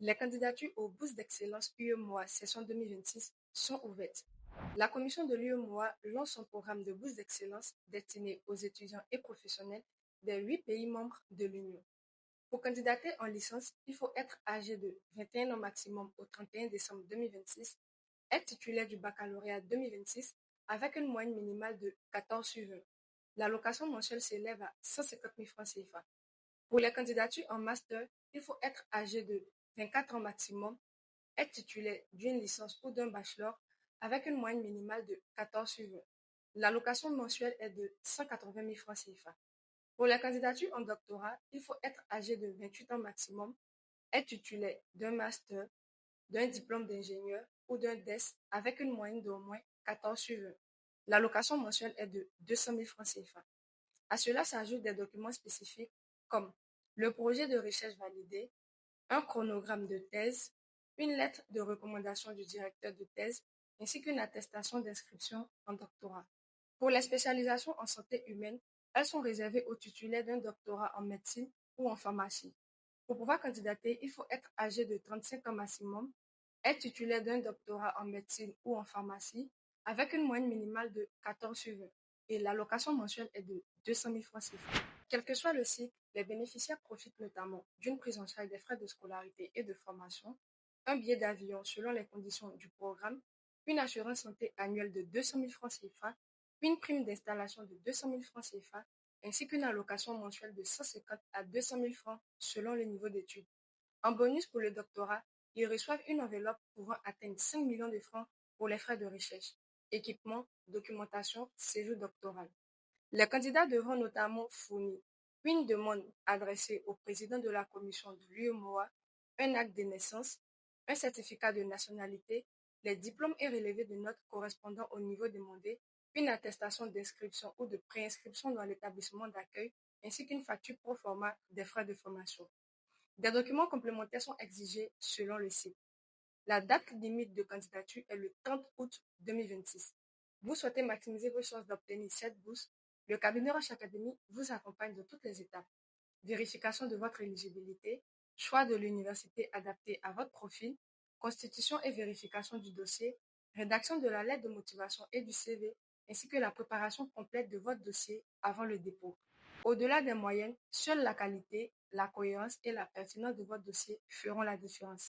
Les candidatures aux bourses d'excellence UEMOA session 2026 sont ouvertes. La commission de l'UEMOA lance son programme de bourses d'excellence destiné aux étudiants et professionnels des 8 pays membres de l'Union. Pour candidater en licence, il faut être âgé de 21 ans maximum au 31 décembre 2026, être titulaire du baccalauréat 2026 avec une moyenne minimale de 14 sur 20. L'allocation mensuelle s'élève à 150 000 francs CFA. Pour les candidatures en master, il faut être âgé de 24 ans maximum, être titulaire d'une licence ou d'un bachelor avec une moyenne minimale de 14 sur 20. L'allocation mensuelle est de 180 000 francs CFA. Pour les candidatures en doctorat, il faut être âgé de 28 ans maximum, être titulaire d'un master, d'un diplôme d'ingénieur ou d'un DES avec une moyenne d'au moins 14 sur 20. L'allocation mensuelle est de 200 000 francs CFA. À cela s'ajoutent des documents spécifiques comme le projet de recherche validé, un chronogramme de thèse, une lettre de recommandation du directeur de thèse, ainsi qu'une attestation d'inscription en doctorat. Pour les spécialisations en santé humaine, elles sont réservées aux titulaires d'un doctorat en médecine ou en pharmacie. Pour pouvoir candidater, il faut être âgé de 35 ans maximum, être titulaire d'un doctorat en médecine ou en pharmacie, avec une moyenne minimale de 14 sur 20, et l'allocation mensuelle est de 200 000 francs CFA. Quel que soit le cycle, les bénéficiaires profitent notamment d'une prise en charge des frais de scolarité et de formation, un billet d'avion selon les conditions du programme, une assurance santé annuelle de 200 000 francs CFA, une prime d'installation de 200 000 francs CFA, ainsi qu'une allocation mensuelle de 150 à 200 000 francs selon le niveau d'études. En bonus pour le doctorat, ils reçoivent une enveloppe pouvant atteindre 5 millions de francs pour les frais de recherche, équipement, documentation, séjour doctoral. Les candidats devront notamment fournir une demande adressée au président de la commission de l'UEMOA, un acte de naissance, un certificat de nationalité, les diplômes et relevés de notes correspondant au niveau demandé, une attestation d'inscription ou de préinscription dans l'établissement d'accueil, ainsi qu'une facture pro forma des frais de formation. Des documents complémentaires sont exigés selon le site. La date limite de candidature est le 30 août 2026. Vous souhaitez maximiser vos chances d'obtenir cette bourse? Le cabinet Roche Academy vous accompagne dans toutes les étapes. Vérification de votre éligibilité, choix de l'université adaptée à votre profil, constitution et vérification du dossier, rédaction de la lettre de motivation et du CV, ainsi que la préparation complète de votre dossier avant le dépôt. Au-delà des moyennes, seule la qualité, la cohérence et la pertinence de votre dossier feront la différence.